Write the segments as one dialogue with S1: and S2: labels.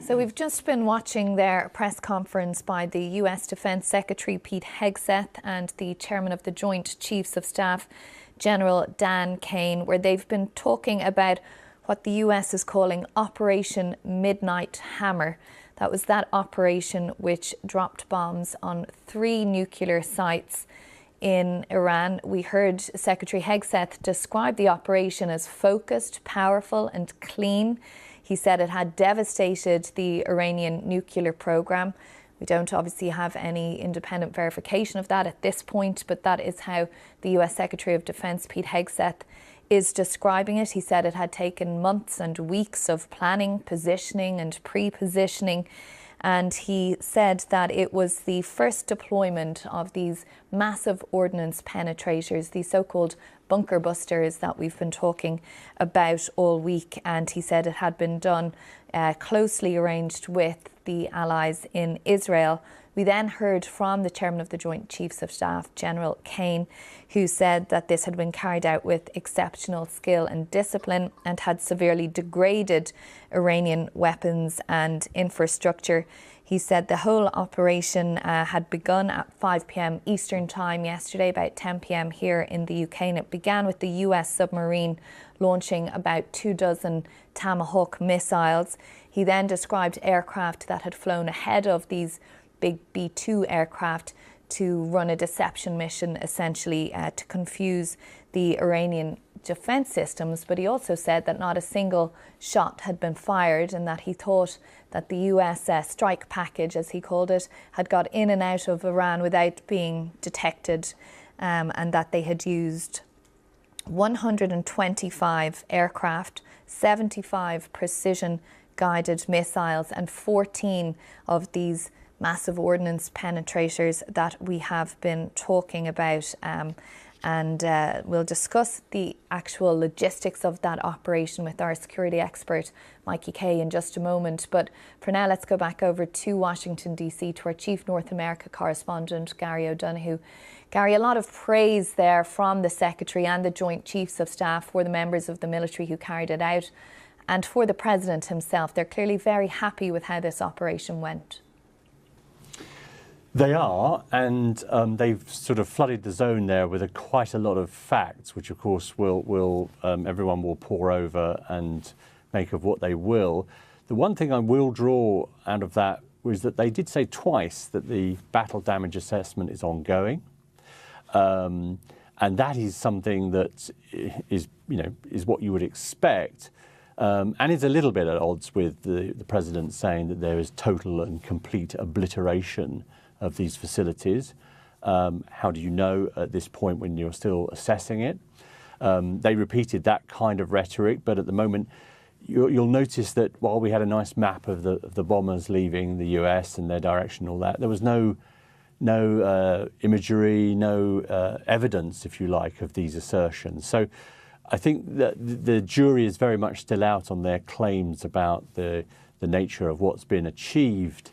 S1: So we've just been watching their press conference by the US Defence Secretary Pete Hegseth and the Chairman of the Joint Chiefs of Staff, General Dan Caine, where they've been talking about what the US is calling Operation Midnight Hammer. That was that operation which dropped bombs on 3 nuclear sites in Iran. We heard Secretary Hegseth describe the operation as focused, powerful and clean. He said it had devastated the Iranian nuclear program. We don't obviously have any independent verification of that at this point, but that is how the US Secretary of Defence, Pete Hegseth, is describing it. He said it had taken months and weeks of planning, positioning and pre-positioning. And he said that it was the first deployment of these massive ordnance penetrators, these so-called bunker busters that we've been talking about all week. And he said it had been done closely arranged with the allies in Israel. We then heard from the Chairman of the Joint Chiefs of Staff, General Caine, who said that this had been carried out with exceptional skill and discipline and had severely degraded Iranian weapons and infrastructure. He said the whole operation had begun at 5 p.m. Eastern Time yesterday, about 10 p.m. here in the UK, and it began with the US submarine launching about 24 Tomahawk missiles. He then described aircraft that had flown ahead of these big B-2 aircraft to run a deception mission, essentially to confuse the Iranian defence systems. But he also said that not a single shot had been fired and that he thought that the US strike package, as he called it, had got in and out of Iran without being detected, and that they had used 125 aircraft, 75 precision-guided missiles and 14 of these massive ordnance penetrators that we have been talking about. We'll discuss the actual logistics of that operation with our security expert, Mikey Kay, in just a moment. But for now, let's go back over to Washington, D.C. to our Chief North America correspondent, Gary O'Donoghue. Gary, a lot of praise there from the Secretary and the Joint Chiefs of Staff for the members of the military who carried it out and for the President himself. They're clearly very happy with how this operation went.
S2: They are, and they've sort of flooded the zone there with quite a lot of facts, which of course will everyone will pore over and make of what they will. The one thing I will draw out of that was that they did say twice that the battle damage assessment is ongoing, and that is something that is what you would expect, and is a little bit at odds with the President saying that there is total and complete obliteration of these facilities. How do you know at this point when you're still assessing it? They repeated that kind of rhetoric, but at the moment you'll notice that while we had a nice map of the bombers leaving the US and their direction and all that, there was no imagery, no evidence, if you like, of these assertions. So I think that the jury is very much still out on their claims about the nature of what's been achieved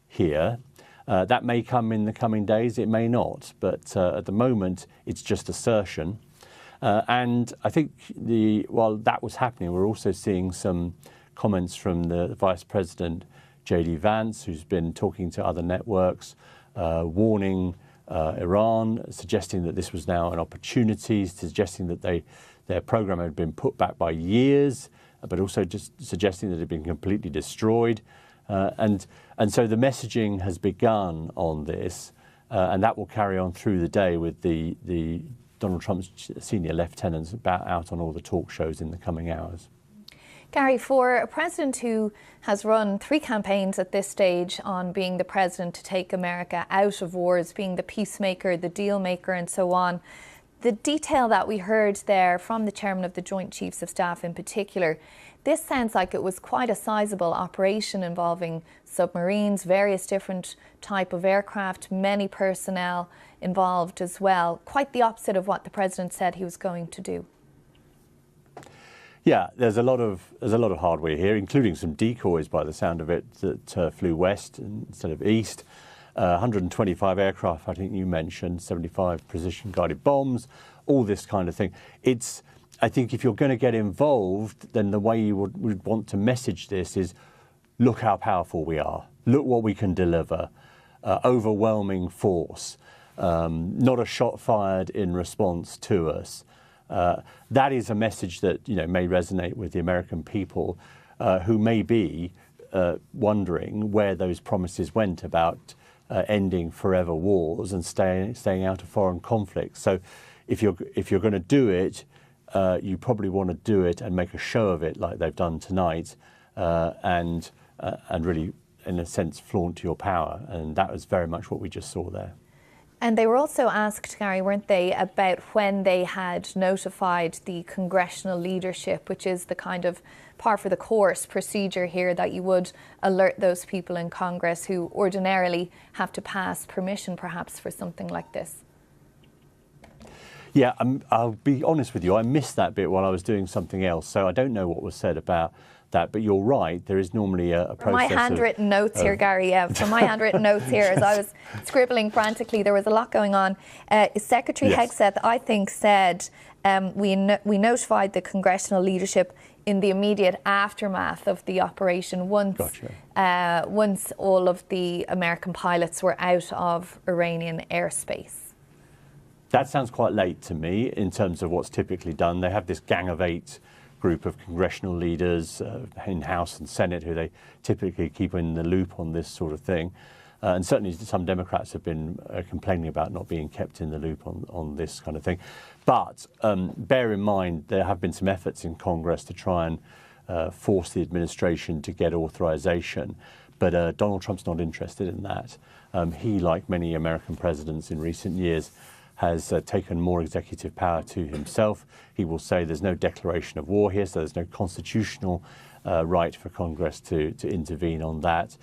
S2: here. That may come in the coming days, it may not, but at the moment it's just assertion. And I think while that was happening, we're also seeing some comments from the Vice President, J.D. Vance, who's been talking to other networks, warning Iran, suggesting that this was now an opportunity, suggesting that their program had been put back by years, but also just suggesting that it had been completely destroyed. And so the messaging has begun on this, and that will carry on through the day with the Donald Trump's senior lieutenants out on all the talk shows in the coming hours.
S1: Gary, for a president who has run 3 campaigns at this stage on being the president to take America out of wars, being the peacemaker, the deal maker and so on, the detail that we heard there from the Chairman of the Joint Chiefs of Staff in particular, this sounds like it was quite a sizable operation involving submarines, various different type of aircraft, many personnel involved as well. Quite the opposite of what the President said he was going to do.
S2: Yeah, there's a lot of hardware here, including some decoys by the sound of it that flew west instead of east. 125 aircraft, I think you mentioned, 75 precision-guided bombs, all this kind of thing. I think if you're going to get involved, then the way you would want to message this is look how powerful we are, look what we can deliver, overwhelming force, not a shot fired in response to us. That is a message that may resonate with the American people who may be wondering where those promises went about ending forever wars and staying out of foreign conflicts. So if you're going to do it, you probably want to do it and make a show of it like they've done tonight, and really, in a sense, flaunt your power. And that was very much what we just saw there.
S1: And they were also asked, Gary, weren't they, about when they had notified the congressional leadership, which is the kind of par for the course procedure here, that you would alert those people in Congress who ordinarily have to pass permission perhaps for something like this.
S2: Yeah, I'll be honest with you, I missed that bit while I was doing something else, so I don't know what was said about that, but you're right, there is normally a process.
S1: My handwritten notes here, Gary, from my handwritten notes here, as I was scribbling frantically, there was a lot going on. Secretary Hegseth, I think, said, we notified the congressional leadership in the immediate aftermath of the operation once all of the American pilots were out of Iranian airspace.
S2: That sounds quite late to me in terms of what's typically done. They have this Gang of 8 group of congressional leaders in House and Senate who they typically keep in the loop on this sort of thing. And certainly some Democrats have been complaining about not being kept in the loop on this kind of thing. But bear in mind, there have been some efforts in Congress to try and force the administration to get authorization. But Donald Trump's not interested in that. He, like many American presidents in recent years, has taken more executive power to himself. He will say there's no declaration of war here, so there's no constitutional right for Congress to intervene on that.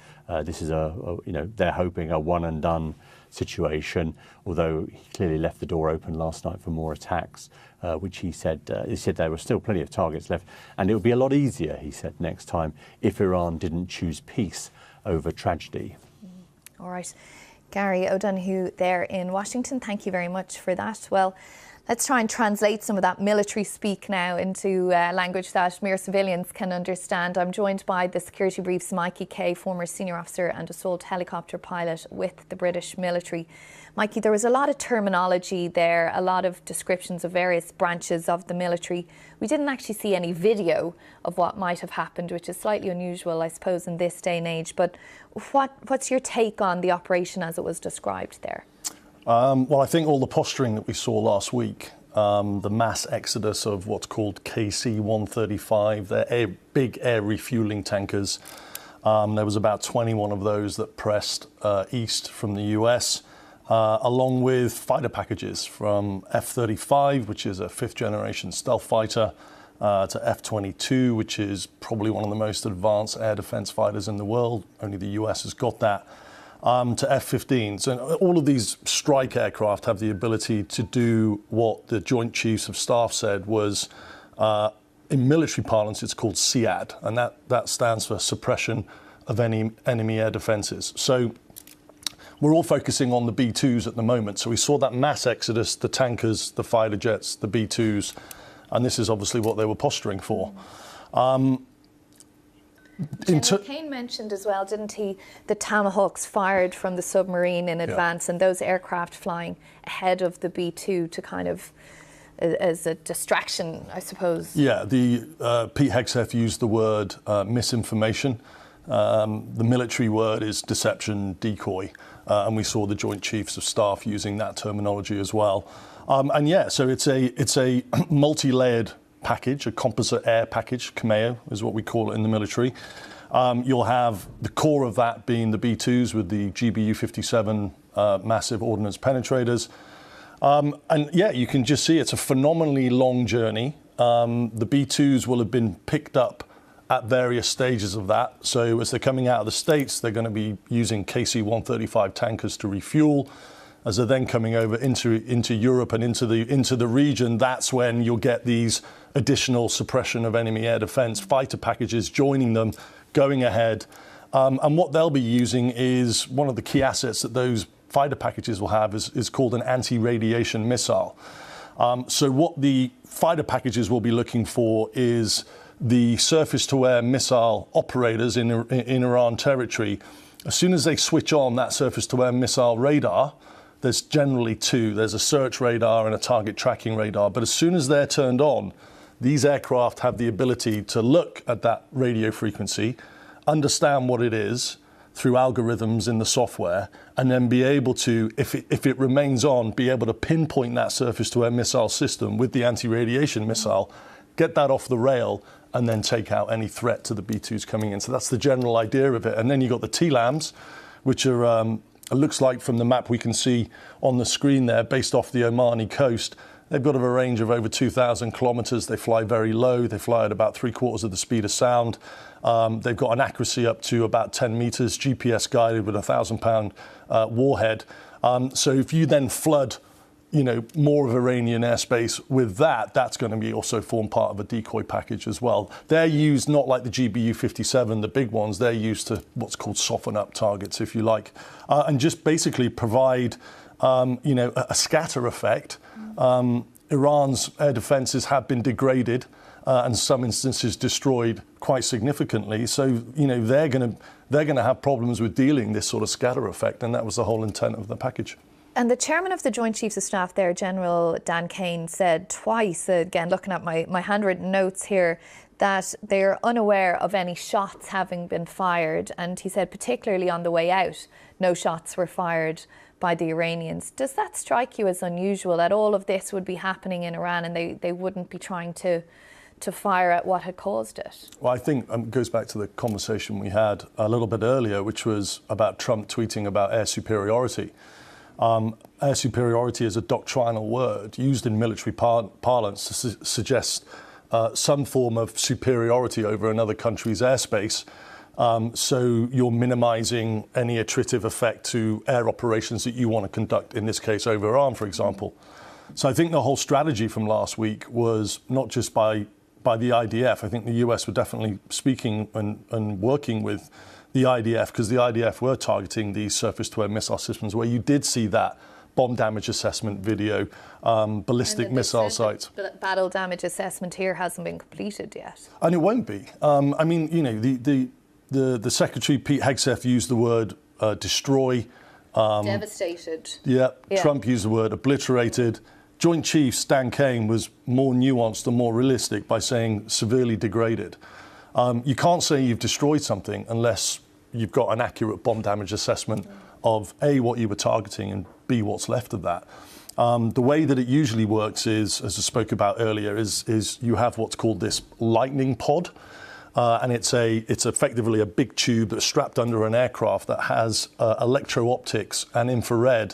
S2: This is they're hoping a one and done situation, although he clearly left the door open last night for more attacks, which he said there were still plenty of targets left. And it would be a lot easier, he said, next time if Iran didn't choose peace over tragedy.
S1: All right. Gary O'Donoghue there in Washington, thank you very much for that. Well, let's try and translate some of that military speak now into language that mere civilians can understand. I'm joined by the Security Brief's Mikey Kay, former senior officer and assault helicopter pilot with the British military. Mikey, there was a lot of terminology there, a lot of descriptions of various branches of the military. We didn't actually see any video of what might have happened, which is slightly unusual, I suppose, in this day and age. But what's your take on the operation as it was described there?
S3: Well, I think all the posturing that we saw last week, the mass exodus of what's called KC-135, they're big air refueling tankers. There was about 21 of those that pressed east from the US. Along with fighter packages from F-35, which is a 5th generation stealth fighter, to F-22, which is probably one of the most advanced air defense fighters in the world. Only the US has got that. To F-15. So all of these strike aircraft have the ability to do what the Joint Chiefs of Staff said was, in military parlance, it's called SEAD, and that stands for suppression of any enemy air defenses. So we're all focusing on the B-2s at the moment. So we saw that mass exodus, the tankers, the fighter jets, the B-2s, and this is obviously what they were posturing for.
S1: Caine mentioned as well, didn't he, the Tomahawks fired from the submarine in advance, and those aircraft flying ahead of the B-2 to kind of as a distraction, I suppose. Yeah,
S3: Pete Hegseth used the word misinformation. The military word is deception, decoy, and we saw the Joint Chiefs of Staff using that terminology as well. So it's a multi-layered package, a composite air package, CMAO is what we call it in the military. You'll have the core of that being the B-2s with the GBU-57 massive ordnance penetrators. You can just see it's a phenomenally long journey. The B-2s will have been picked up at various stages of that. So as they're coming out of the States, they're going to be using KC-135 tankers to refuel. As they're then coming over into Europe and into the region, that's when you'll get these additional suppression of enemy air defense fighter packages joining them, going ahead. And what they'll be using is one of the key assets that those fighter packages will have is called an anti-radiation missile. So what the fighter packages will be looking for is the surface-to-air missile operators in Iran territory, as soon as they switch on that surface-to-air missile radar, there's generally two. There's a search radar and a target tracking radar. But as soon as they're turned on, these aircraft have the ability to look at that radio frequency, understand what it is through algorithms in the software, and then be able to, if it remains on, be able to pinpoint that surface-to-air missile system with the anti-radiation missile, get that off the rail, and then take out any threat to the B-2s coming in. So that's the general idea of it. And then you've got the TLAMs, which are, it looks like from the map we can see on the screen there, based off the Omani coast. They've got a range of over 2,000 kilometers. They fly very low. They fly at about 3/4 of the speed of sound. They've got an accuracy up to about 10 meters, GPS guided with a 1,000-pound warhead. So if you then flood, more of Iranian airspace with that, that's going to be also form part of a decoy package as well. They're used not like the GBU-57, the big ones. They're used to what's called soften up targets, if you like, and just basically provide, a scatter effect. Iran's air defenses have been degraded and in some instances destroyed quite significantly. So, they're going to have problems with dealing this sort of scatter effect, and that was the whole intent of the package.
S1: And the chairman of the Joint Chiefs of Staff there, General Dan Caine, said twice, again looking at my handwritten notes here, that they're unaware of any shots having been fired. And he said particularly on the way out, no shots were fired by the Iranians. Does that strike you as unusual, that all of this would be happening in Iran and they wouldn't be trying to fire at what had caused it?
S3: Well, I think it goes back to the conversation we had a little bit earlier, which was about Trump tweeting about air superiority. Air superiority is a doctrinal word used in military parlance to suggest some form of superiority over another country's airspace. So you're minimizing any attritive effect to air operations that you want to conduct, in this case over Iran, for example. So I think the whole strategy from last week was not just by the IDF. I think the US were definitely speaking and working with the IDF, because the IDF were targeting these surface-to-air missile systems, where you did see that bomb damage assessment video, ballistic missile sites.
S1: Battle damage assessment here hasn't been completed yet.
S3: And it won't be. I mean, the Secretary, Pete Hegseth, used the word destroy.
S1: Devastated.
S3: Yeah, Trump used the word obliterated. Joint Chiefs Dan Caine was more nuanced and more realistic by saying severely degraded. You can't say you've destroyed something unless you've got an accurate bomb damage assessment of A, what you were targeting, and B, what's left of that. The way that it usually works is, as I spoke about earlier, is you have what's called this lightning pod. And it's effectively a big tube that's strapped under an aircraft that has electro-optics and infrared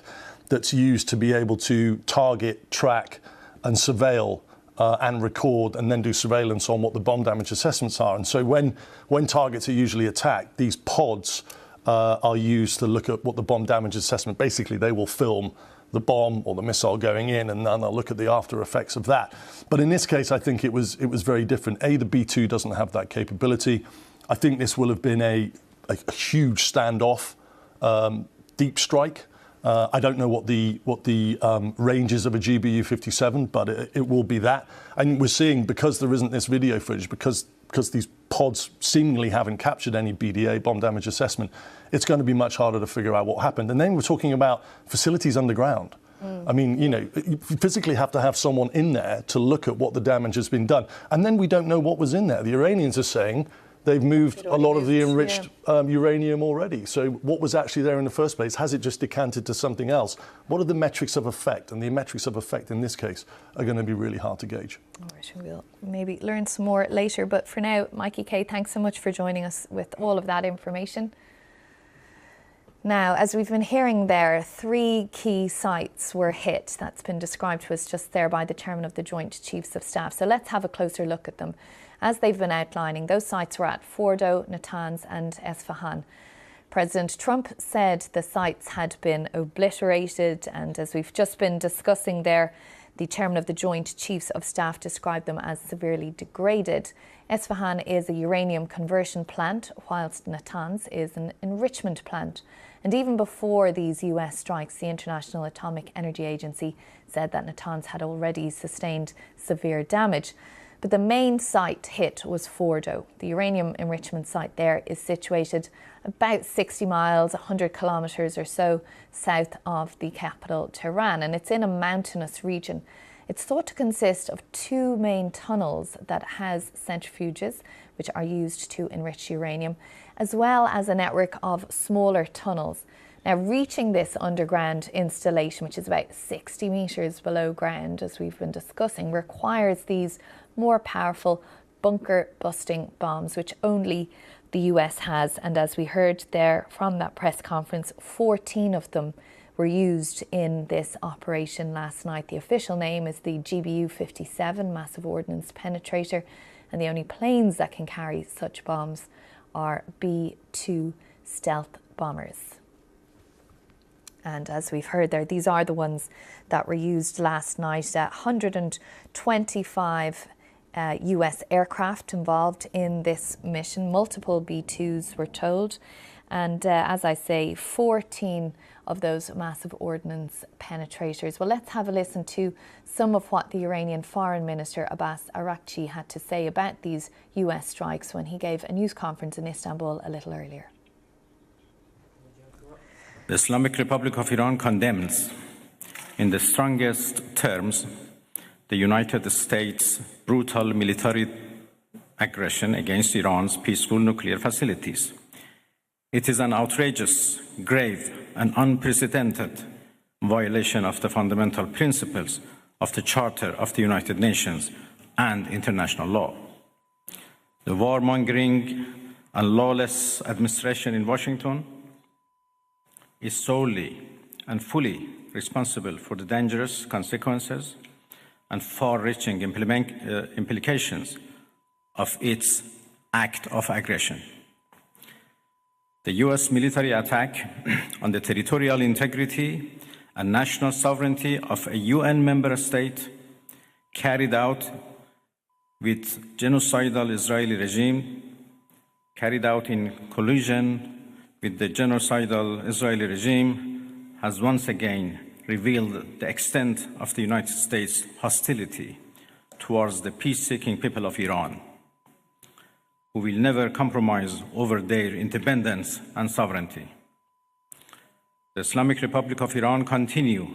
S3: that's used to be able to target, track, and surveil and record, and then do surveillance on what the bomb damage assessments are. And so when targets are usually attacked, these pods are used to look at what the bomb damage assessment. Basically, they will film the bomb or the missile going in, and then they'll look at the after effects of that. But in this case, I think it was very different. The B-2 doesn't have that capability. I think this will have been a huge standoff, deep strike. I don't know what the range is of a GBU-57, but it will be that. And we're seeing, because there isn't this video footage, because these pods seemingly haven't captured any BDA, bomb damage assessment, it's going to be much harder to figure out what happened. And then we're talking about facilities underground. I mean, you physically have to have someone in there to look at what the damage has been done. And then we don't know what was in there. The Iranians are saying they've moved a lot of the enriched uranium already. So what was actually there in the first place? Has it just decanted to something else? What are the metrics of effect? And the metrics of effect in this case are going to be really hard to gauge.
S1: All right, we'll maybe learn some more later. But for now, Mikey Kay, thanks so much for joining us with all of that information. Now, as we've been hearing there, 3 key sites were hit. That's been described to us just there by the chairman of the Joint Chiefs of Staff. So let's have a closer look at them. As they've been outlining, those sites were at Fordo, Natanz and Esfahan. President Trump said the sites had been obliterated, and as we've just been discussing there, the chairman of the Joint Chiefs of Staff described them as severely degraded. Esfahan is a uranium conversion plant, whilst Natanz is an enrichment plant. And even before these US strikes, the International Atomic Energy Agency said that Natanz had already sustained severe damage. But the main site hit was Fordo. The uranium enrichment site there is situated about 60 miles, 100 kilometres or so south of the capital, Tehran, and it's in a mountainous region. It's thought to consist of two main tunnels that house centrifuges, which are used to enrich uranium, as well as a network of smaller tunnels. Now, reaching this underground installation, which is about 60 metres below ground, as we've been discussing, requires these more powerful bunker-busting bombs, which only the US has. And as we heard there from that press conference, 14 of them were used in this operation last night. The official name is the GBU-57 Massive Ordnance Penetrator, and the only planes that can carry such bombs are B-2 stealth bombers. And as we've heard there, these are the ones that were used last night. 125 US aircraft involved in this mission. Multiple B-2s were told. And as I say, 14 of those massive ordnance penetrators. Well, let's have a listen to some of what the Iranian Foreign Minister Abbas Araghchi had to say about these US strikes when he gave a news conference in Istanbul a little earlier.
S4: The Islamic Republic of Iran condemns in the strongest terms the United States' brutal military aggression against Iran's peaceful nuclear facilities. It is an outrageous, grave, and unprecedented violation of the fundamental principles of the Charter of the United Nations and international law. The warmongering and lawless administration in Washington is solely and fully responsible for the dangerous consequences and far-reaching implications of its act of aggression. The US military attack on the territorial integrity and national sovereignty of a UN member state carried out with genocidal Israeli regime, carried out in collusion with the genocidal Israeli regime, has once again revealed the extent of the United States' hostility towards the peace-seeking people of Iran, who will never compromise over their independence and sovereignty. The Islamic Republic of Iran continues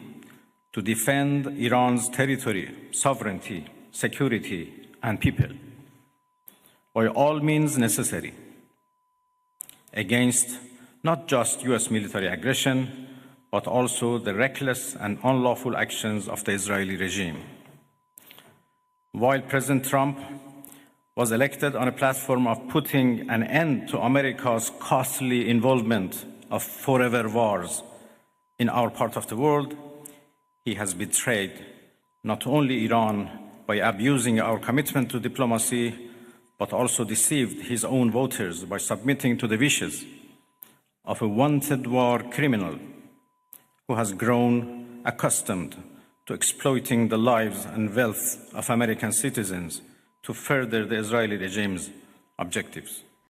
S4: to defend Iran's territory, sovereignty, security, and people by all means necessary against not just US military aggression, but also the reckless and unlawful actions of the Israeli regime. While President Trump was elected on a platform of putting an end to America's costly involvement of forever wars in our part of the world, he has betrayed not only Iran by abusing our commitment to diplomacy, but also deceived his own voters by submitting to the wishes of a wanted war criminal who has grown accustomed to exploiting the lives and wealth of American citizens to further the Israeli regime's objectives.